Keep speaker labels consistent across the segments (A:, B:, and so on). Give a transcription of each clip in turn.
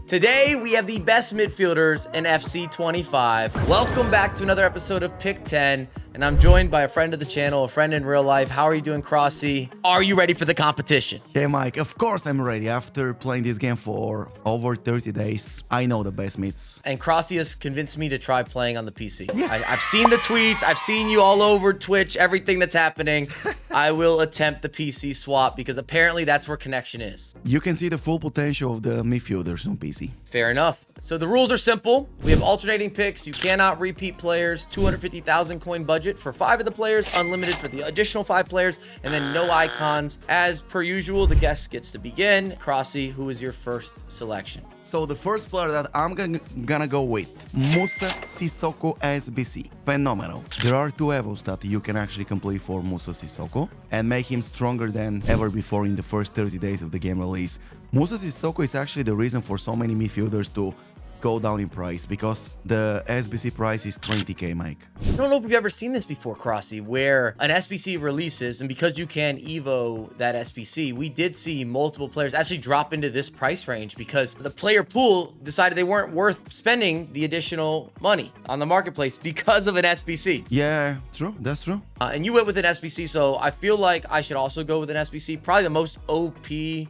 A: Today, we have the best midfielders in FC 25. Welcome back to another episode of Pick 10, and I'm joined by a friend of the channel, a friend in real life. How are you doing, Crossy? Are you ready for the competition?
B: Hey Mike, of course I'm ready. After playing this game for over 30 days, I know the best mids.
A: And Crossy has convinced me to try playing on the PC.
B: Yes.
A: I've seen the tweets, I've seen you all over Twitch, everything that's happening. I will attempt the PC swap because apparently that's where connection is.
B: You can see the full potential of the midfielders on PC.
A: Fair enough. So the rules are simple. We have alternating picks. You cannot repeat players. 250,000 coin budget for 5 of the players, unlimited for the additional 5 players, and then no icons. As per usual, the guest gets to begin. Crossy, who is your first selection?
B: So the first player that I'm gonna go with, Musa Sissoko SBC. Phenomenal. There are 2 levels that you can actually complete for Musa Sissoko and make him stronger than ever before in the first 30 days of the game release. Musa Sissoko is actually the reason for so many midfielders to go down in price because the SBC price is 20k, Mike.
A: I don't know if we've ever seen this before, Crossy, where an SBC releases, and because you can Evo that SBC, we did see multiple players actually drop into this price range because the player pool decided they weren't worth spending the additional money on the marketplace because of an SBC.
B: Yeah, true. That's true.
A: And you went with an SBC, so I feel like I should also go with an SBC. Probably the most OP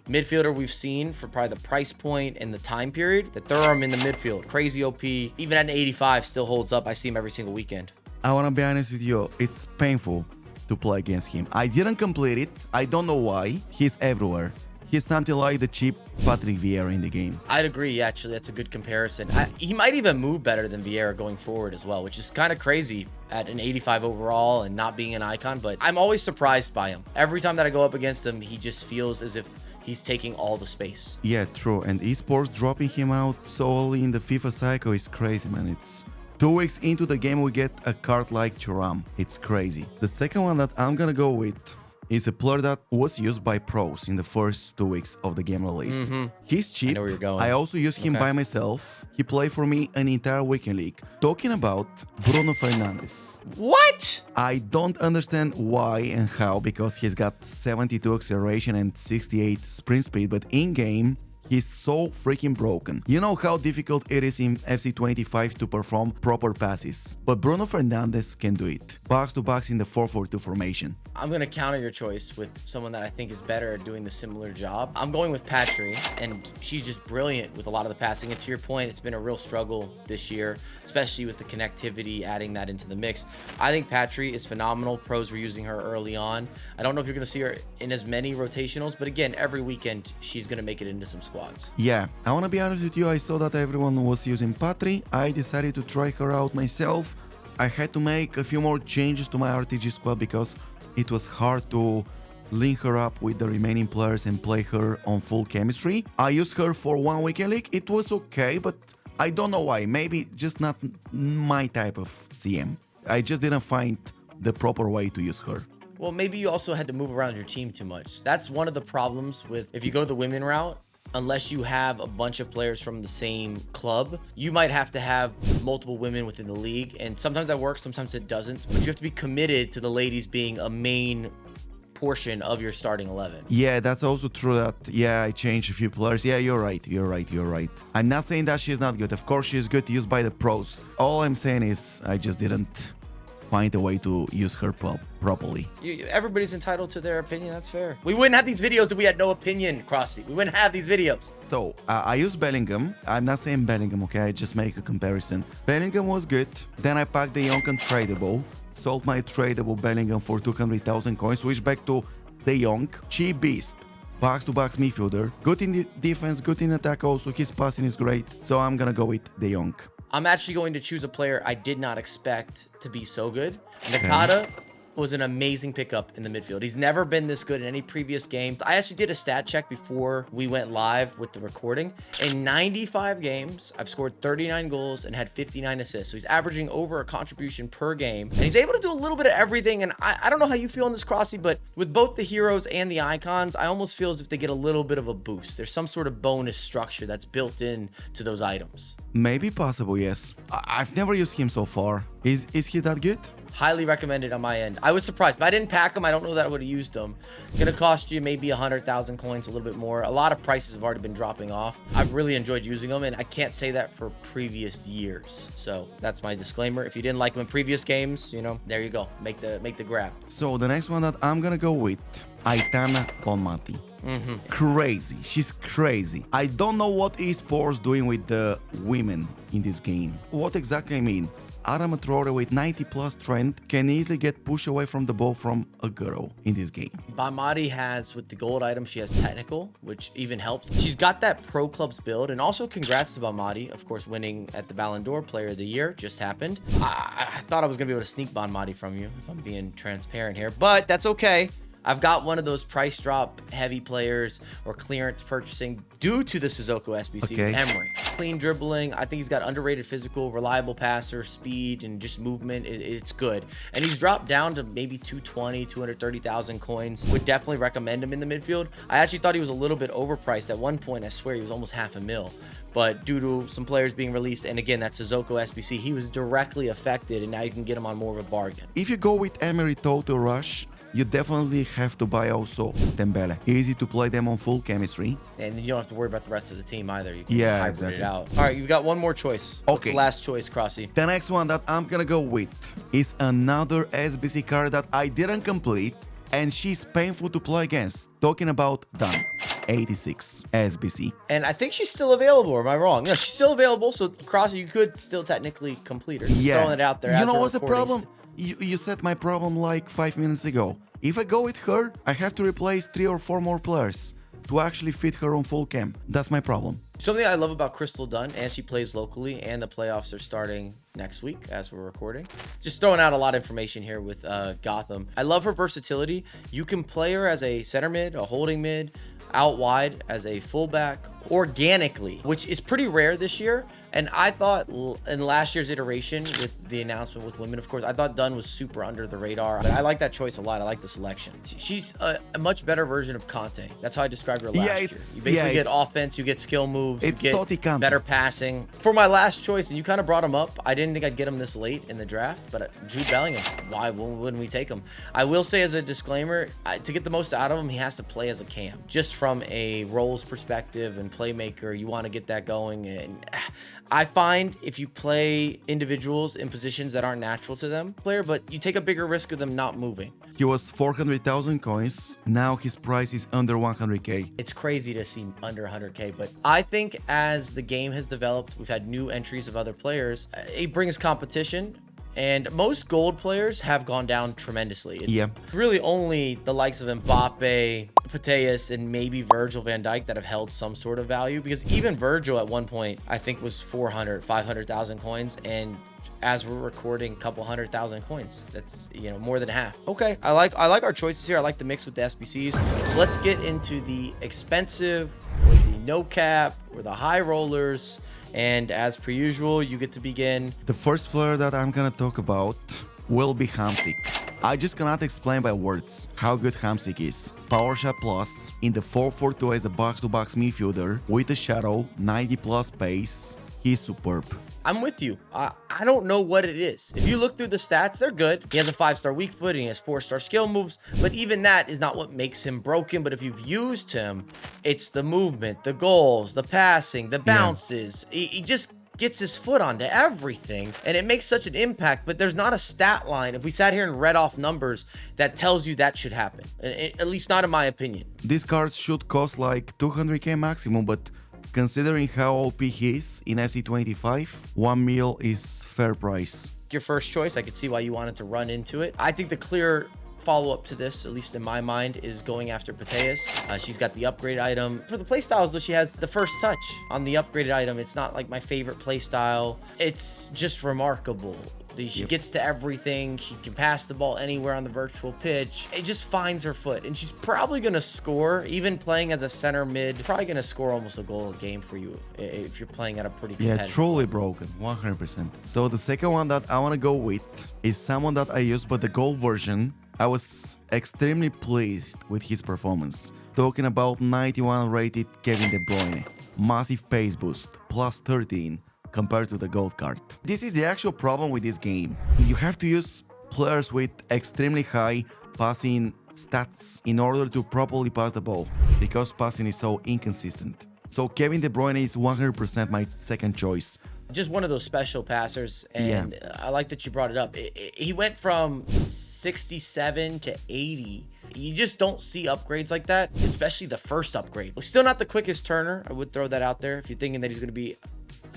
A: midfielder we've seen for probably the price point and the time period. The Thuram in the midfield, crazy OP. Even at an 85, still holds up. I see him every single weekend.
B: I want to be honest with you, it's painful to play against him. I didn't complete it. I don't know why. He's everywhere. He's something like the cheap Patrick Vieira in the game.
A: I'd agree, actually. That's a good comparison. He might even move better than Vieira going forward as well, which is kind of crazy at an 85 overall and not being an icon, but I'm always surprised by him. Every time that I go up against him, he just feels as if he's taking all the space.
B: Yeah, true. And esports dropping him out so early in the FIFA cycle is crazy, man. It's 2 weeks into the game, we get a card like Thuram. It's crazy. The second one that I'm gonna go with is a player that was used by pros in the first 2 weeks of the game release. He's cheap.
A: I know where you're going.
B: I also used him by myself. He played for me an entire weekend league. Talking about Bruno Fernandes.
A: What?
B: I don't understand why and how, because he's got 72 acceleration and 68 sprint speed, but in-game, he's so freaking broken. You know how difficult it is in FC 25 to perform proper passes, but Bruno Fernandes can do it. Box to box in the 4-4-2 formation.
A: I'm going to counter your choice with someone that I think is better at doing the similar job. I'm going with Patry, and she's just brilliant with a lot of the passing. And to your point, it's been a real struggle this year, especially with the connectivity, adding that into the mix. I think Patry is phenomenal. Pros were using her early on. I don't know if you're going to see her in as many rotationals, but again, every weekend, she's going to make it into some squads.
B: Yeah, I want to be honest with you, I saw that everyone was using Patry. I decided to try her out myself. I had to make a few more changes to my RTG squad because it was hard to link her up with the remaining players and play her on full chemistry. I used her for 1 weekend league. It was okay, but I don't know why. Maybe just not my type of CM. I just didn't find the proper way to use her.
A: Well, maybe you also had to move around your team too much. That's one of the problems with if you go the women route. Unless you have a bunch of players from the same club, you might have to have multiple women within the league. And sometimes that works, sometimes it doesn't. But you have to be committed to the ladies being a main portion of your starting 11.
B: Yeah, that's also true that, yeah, I changed a few players. Yeah, you're right. I'm not saying that she's not good. Of course, she's good used by the pros. All I'm saying is I just didn't find a way to use her properly.
A: Everybody's entitled to their opinion. That's fair. We wouldn't have these videos if we had no opinion, Crossy. We wouldn't have these videos.
B: So, I used Bellingham. I'm not saying Bellingham, okay? I just make a comparison. Bellingham was good. Then I packed the Young Tradable. Sold my tradable Bellingham for 200,000 coins. Switched back to the Young. Cheap beast. Box-to-box midfielder. Good in the defense, good in attack also. His passing is great. So I'm gonna go with the Young.
A: I'm actually going to choose a player I did not expect to be so good. Nakata was an amazing pickup in the midfield. He's never been this good in any previous game. I actually did a stat check before we went live with the recording. In 95 games, I've scored 39 goals and had 59 assists. So he's averaging over a contribution per game. And he's able to do a little bit of everything. And I don't know how you feel on this, Crossy, but with both the heroes and the icons, I almost feel as if they get a little bit of a boost. There's some sort of bonus structure that's built in to those items.
B: Maybe possible, yes. I've never used him so far. Is he that good?
A: Highly recommended on my end. I was surprised. If I didn't pack them, I don't know that I would have used them. Gonna cost you maybe 100,000 coins, a little bit more. A lot of prices have already been dropping off. I've really enjoyed using them, and I can't say that for previous years. So that's my disclaimer. If you didn't like them in previous games, you know, there you go. Make the grab.
B: So the next one that I'm gonna go with, Aitana Bonmati. Crazy. She's crazy. I don't know what esports doing with the women in this game. What exactly I mean? Adama Traore with 90 plus strength can easily get pushed away from the ball from a girl in this game.
A: Bonmati has, with the gold item, she has technical, which even helps. She's got that pro clubs build, and also congrats to Bonmati, of course, winning at the Ballon d'Or Player of the Year, just happened. I thought I was going to be able to sneak Bonmati from you, if I'm being transparent here, but that's okay. I've got one of those price drop heavy players or clearance purchasing due to the Sissoko SBC.
B: Okay.
A: Emery. Clean dribbling. I think he's got underrated physical, reliable passer, speed, and just movement. It's good. And he's dropped down to maybe 220, 230,000 coins. Would definitely recommend him in the midfield. I actually thought he was a little bit overpriced. At one point, I swear he was almost half a mil. But due to some players being released, and again, that Sissoko SBC, he was directly affected, and now you can get him on more of a bargain.
B: If you go with Emery Total Rush, you definitely have to buy also Dembele. Easy to play them on full chemistry.
A: And you don't have to worry about the rest of the team either. You can
B: Yeah,
A: hybrid
B: exactly.
A: it out. All right, you've got one more choice. What's
B: Okay.
A: the last choice, Crossy?
B: The next one that I'm gonna go with is another SBC card that I didn't complete, and she's painful to play against. Talking about Dan, 86 SBC.
A: And I think she's still available, or am I wrong? No, she's still available, so Crossy, you could still technically complete her. Just throwing it out there.
B: You
A: as
B: know
A: we're
B: what's the
A: recording.
B: problem? You said my problem like 5 minutes ago. If I go with her, I have to replace 3 or 4 more players to actually fit her on full cam. That's my problem.
A: Something I love about Crystal Dunn, and she plays locally, and the playoffs are starting next week as we're recording. Just throwing out a lot of information here with Gotham. I love her versatility. You can play her as a center mid, a holding mid, out wide as a fullback organically, which is pretty rare this year. And I thought in last year's iteration with the announcement with women, of course, I thought Dunn was super under the radar. But I like that choice a lot. I like the selection. She's a much better version of Conte. That's how I described her last year. You basically get offense, you get skill moves, you get better passing. For my last choice, and you kind of brought him up, I didn't think I'd get him this late in the draft, but Jude Bellingham, why wouldn't we take him? I will say as a disclaimer, to get the most out of him, he has to play as a cam. Just from a roles perspective and playmaker, you want to get that going. And I find if you play individuals in positions that aren't natural to them, but you take a bigger risk of them not moving.
B: He was 400,000 coins. Now his price is under 100k.
A: It's crazy to see under 100k, but I think as the game has developed, we've had new entries of other players. It brings competition. And most gold players have gone down tremendously. It's really only the likes of Mbappe, Pateus, and maybe Virgil van Dijk that have held some sort of value. Because even Virgil at one point, I think was 500,000 coins. And as we're recording, a couple 100,000 coins. That's, you know, more than half. Okay, I like our choices here. I like the mix with the SBCs. So let's get into the expensive, or the no cap, or the high rollers. And as per usual, you get to begin.
B: The first player that I'm gonna talk about will be Hamsik. I just cannot explain by words how good Hamsik is. Power shot plus in the 4-4-2 as a box-to-box midfielder with a shadow, 90 plus pace. He's superb.
A: I'm with you. I don't know what it is. If you look through the stats, they're good. He has a 5-star weak foot and he has 4-star skill moves, but even that is not what makes him broken. But if you've used him, it's the movement, the goals, the passing, the bounces. He just gets his foot onto everything, and it makes such an impact. But there's not a stat line, if we sat here and read off numbers, that tells you that should happen, at least not in my opinion.
B: These cards should cost like 200k maximum, but considering how OP he is in FC25, 1 mil is fair price.
A: Your first choice, I could see why you wanted to run into it. I think the clear follow-up to this, at least in my mind, is going after Pateus. She's got the upgrade item. For the playstyles, though, she has the first touch on the upgraded item. It's not like my favorite playstyle. It's just remarkable. She gets to everything. She can pass the ball anywhere on the virtual pitch. It just finds her foot, and she's probably going to score, even playing as a center mid, probably going to score almost a goal a game for you if you're playing at a pretty competitive.
B: Yeah, truly broken, 100%. So the second one that I want to go with is someone that I used, but the gold version. I was extremely pleased with his performance. Talking about 91 rated Kevin De Bruyne. Massive pace boost, plus 13 compared to the gold card. This is the actual problem with this game. You have to use players with extremely high passing stats in order to properly pass the ball, because passing is so inconsistent. So Kevin De Bruyne is 100% my second choice.
A: Just one of those special passers, and I like that you brought it up. He went from 67 to 80. You just don't see upgrades like that, especially the first upgrade. Still not the quickest turner. I would throw that out there. If you're thinking that he's going to be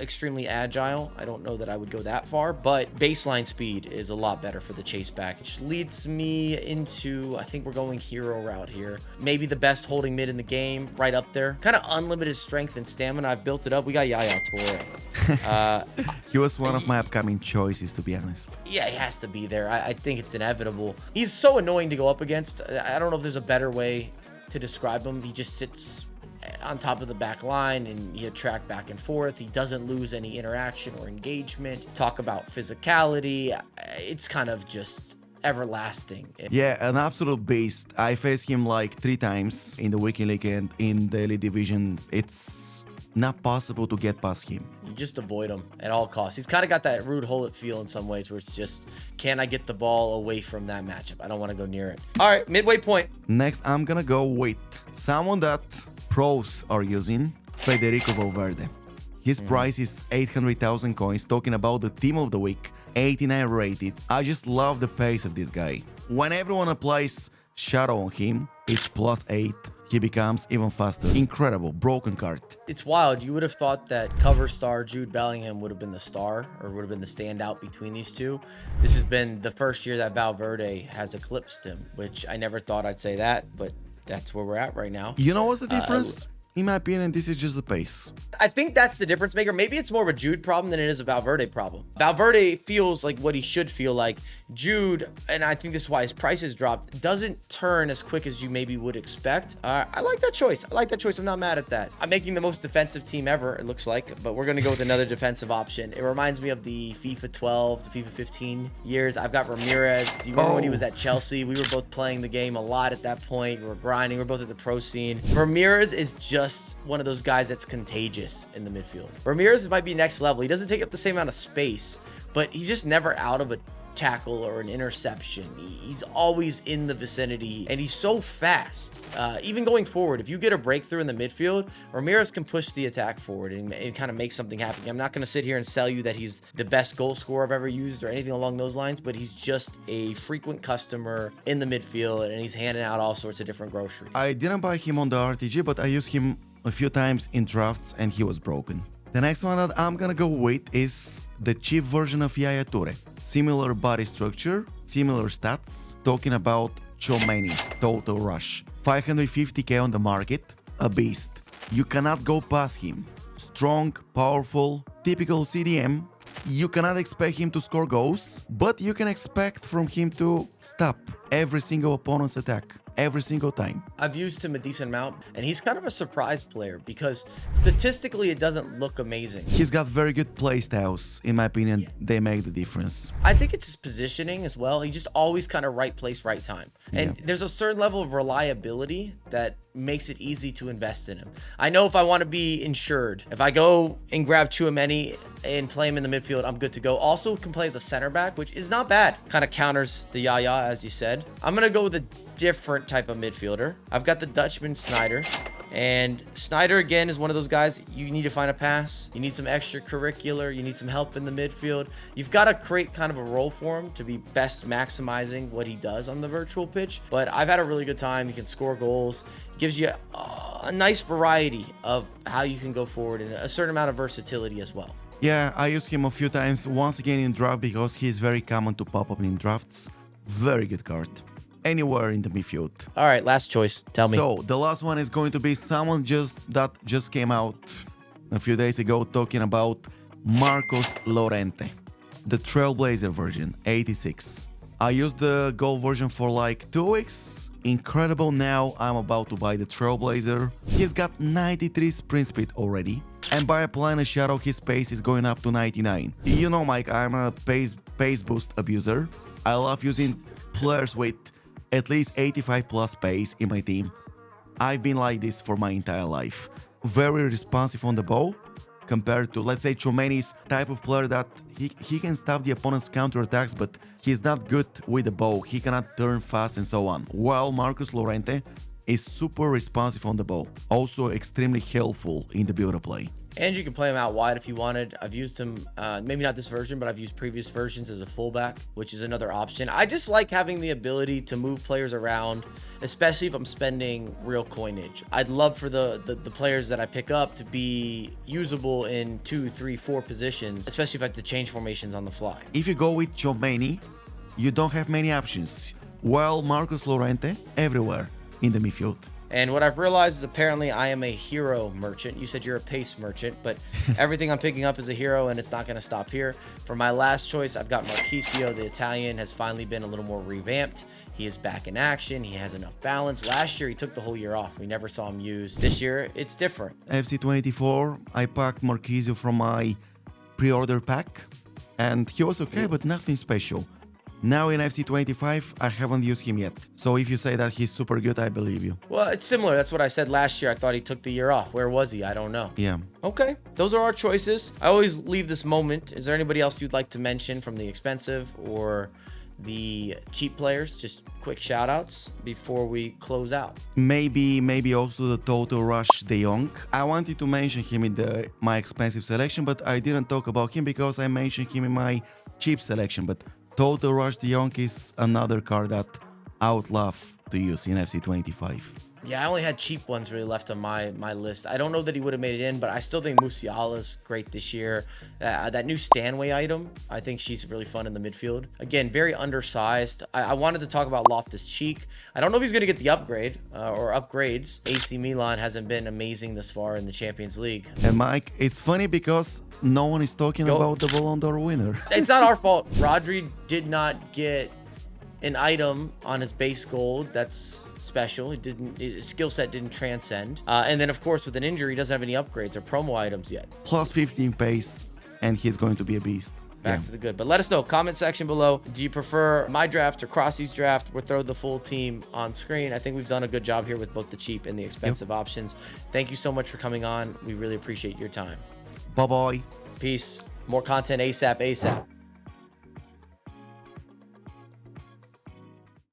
A: extremely agile, I don't know that I would go that far, but baseline speed is a lot better for the chase back, which leads me into, I think we're going hero route here. Maybe the best holding mid in the game, right up there. Kind of unlimited strength and stamina. I've built it up. We got Yaya Toure.
B: He was one of my upcoming choices, to be honest.
A: Yeah, he has to be there. I think it's inevitable. He's so annoying to go up against. I don't know if there's a better way to describe him. He just sits on top of the back line and he track back and forth. He doesn't lose any interaction or engagement. Talk about physicality. It's kind of just everlasting.
B: Yeah, an absolute beast. I faced him like 3 times in the Weekend League and in the Elite Division. It's not possible to get past him.
A: You just avoid him at all costs. He's kind of got that Ruud Gullit feel in some ways, where it's just, can I get the ball away from that matchup? I don't want to go near it. All right, midway point.
B: Next, I'm gonna go with someone that pros are using, Federico Valverde. His price is 800,000 coins, talking about the team of the week, 89 rated. I just love the pace of this guy. When everyone applies shadow on him, it's +8. He becomes even faster. Incredible, broken card.
A: It's wild. You would have thought that cover star Jude Bellingham would have been the star, or would have been the standout between these two. This has been the first year that Valverde has eclipsed him, which I never thought I'd say that, but that's where we're at right now.
B: You know what's the difference? In my opinion, this is just the pace.
A: I think that's the difference maker. Maybe it's more of a Jude problem than it is a Valverde problem. Valverde feels like what he should feel like. Jude, and I think this is why his price has dropped, doesn't turn as quick as you maybe would expect. I like that choice. I like that choice. I'm not mad at that. I'm making the most defensive team ever, it looks like, but we're going to go with another defensive option. It reminds me of the FIFA 12 to FIFA 15 years. I've got Ramirez. Do you remember when he was at Chelsea? We were both playing the game a lot at that point. We were grinding. We're both at the pro scene. Ramirez is just one of those guys that's contagious in the midfield. Ramirez might be next level. He doesn't take up the same amount of space, but he's just never out of a tackle or an interception. He's always in the vicinity, and he's so fast. Even going forward, if you get a breakthrough in the midfield, Ramirez can push the attack forward and kind of make something happen. I'm not going to sit here and sell you that he's the best goal scorer I've ever used or anything along those lines, but he's just a frequent customer in the midfield, and he's handing out all sorts of different groceries.
B: I didn't buy him on the RTG, but I used him a few times in drafts and he was broken. The next one that I'm gonna go with is the cheap version of Yaya Toure. Similar body structure, similar stats, talking about Chomeni, Total Rush. 550k on the market, a beast. You cannot go past him. Strong, powerful, typical CDM. You cannot expect him to score goals, but you can expect from him to stop every single opponent's attack. Every single time.
A: I've used him a decent amount, and he's kind of a surprise player because statistically it doesn't look amazing.
B: He's got very good play styles. In my opinion, they make the difference.
A: I think it's his positioning as well. He just always kind of right place, right time. And there's a certain level of reliability that makes it easy to invest in him. I know if I want to be insured, if I go and grab Chouameni and play him in the midfield, I'm good to go. Also can play as a center back, which is not bad. Kind of counters the Yaya, as you said. I'm going to go with a different type of midfielder. I've got the Dutchman Snyder, and Snyder again is one of those guys you need to find a pass, you need some extracurricular, you need some help in the midfield. You've got to create kind of a role for him to be best maximizing what he does on the virtual pitch. But I've had a really good time. He can score goals. He gives you a nice variety of how you can go forward and a certain amount of versatility as well.
B: Yeah, I used him a few times, once again in draft, because he's very common to pop up in drafts. Very good card. Anywhere in the midfield.
A: All right, last choice. Tell me.
B: So the last one is going to be someone that just came out a few days ago, talking about Marcos Llorente, the Trailblazer version, 86. I used the gold version for like 2 weeks. Incredible. Now I'm about to buy the Trailblazer. He's got 93 sprint speed already, and by applying a shadow, his pace is going up to 99. You know, Mike, I'm a pace boost abuser. I love using players with at least 85 plus pace in my team. I've been like this for my entire life. Very responsive on the ball, compared to, let's say, Chouameni's type of player that he can stop the opponent's counterattacks, but he's not good with the ball. He cannot turn fast and so on. While Marcus Llorente is super responsive on the ball, also extremely helpful in the build-up play.
A: And you can play him out wide if you wanted. I've used him, maybe not this version, but I've used previous versions as a fullback, which is another option. I just like having the ability to move players around, especially if I'm spending real coinage. I'd love for the players that I pick up to be usable in 2, 3, 4 positions, especially if I have to change formations on the fly.
B: If you go with Tchouaméni, you don't have many options. While Marcus Llorente, everywhere in the midfield.
A: And what I've realized is apparently I am a hero merchant. You said you're a pace merchant, but everything I'm picking up is a hero, and it's not going to stop here. For my last choice, I've got Marchisio. The Italian has finally been a little more revamped. He is back in action. He has enough balance. Last year, he took the whole year off. We never saw him used. This year, it's different.
B: FC24, I packed Marchisio from my pre-order pack, and he was okay, but nothing special. Now in FC25, I haven't used him yet. So if you say that he's super good, I believe you.
A: Well, it's similar. That's what I said last year. I thought he took the year off. Where was he? I don't know.
B: Yeah.
A: Okay. Those are our choices. I always leave this moment. Is there anybody else you'd like to mention from the expensive or the cheap players? Just quick shout outs before we close out.
B: Maybe also the Total Rush De Jong. I wanted to mention him in my expensive selection, but I didn't talk about him because I mentioned him in my cheap selection. But Total Rush De Jong is another card that I would love to use in FC25.
A: Yeah, I only had cheap ones really left on my list. I don't know that he would have made it in, but I still think Musiala's great this year. That new Stanway item, I think she's really fun in the midfield. Again, very undersized. I wanted to talk about Loftus-Cheek. I don't know if he's going to get the upgrade or upgrades. AC Milan hasn't been amazing this far in the Champions League.
B: And Mike, it's funny because no one is talking about the Ballon d'Or winner.
A: It's not our fault. Rodri did not get an item on his base gold that's special. His skill set didn't transcend. And then, of course, with an injury, he doesn't have any upgrades or promo items yet.
B: Plus 15 pace, and he's going to be a beast.
A: Back to the good. But let us know. Comment section below. Do you prefer my draft or Crossy's draft? We'll throw the full team on screen. I think we've done a good job here with both the cheap and the expensive options. Thank you so much for coming on. We really appreciate your time.
B: Bye-bye.
A: Peace. More content ASAP.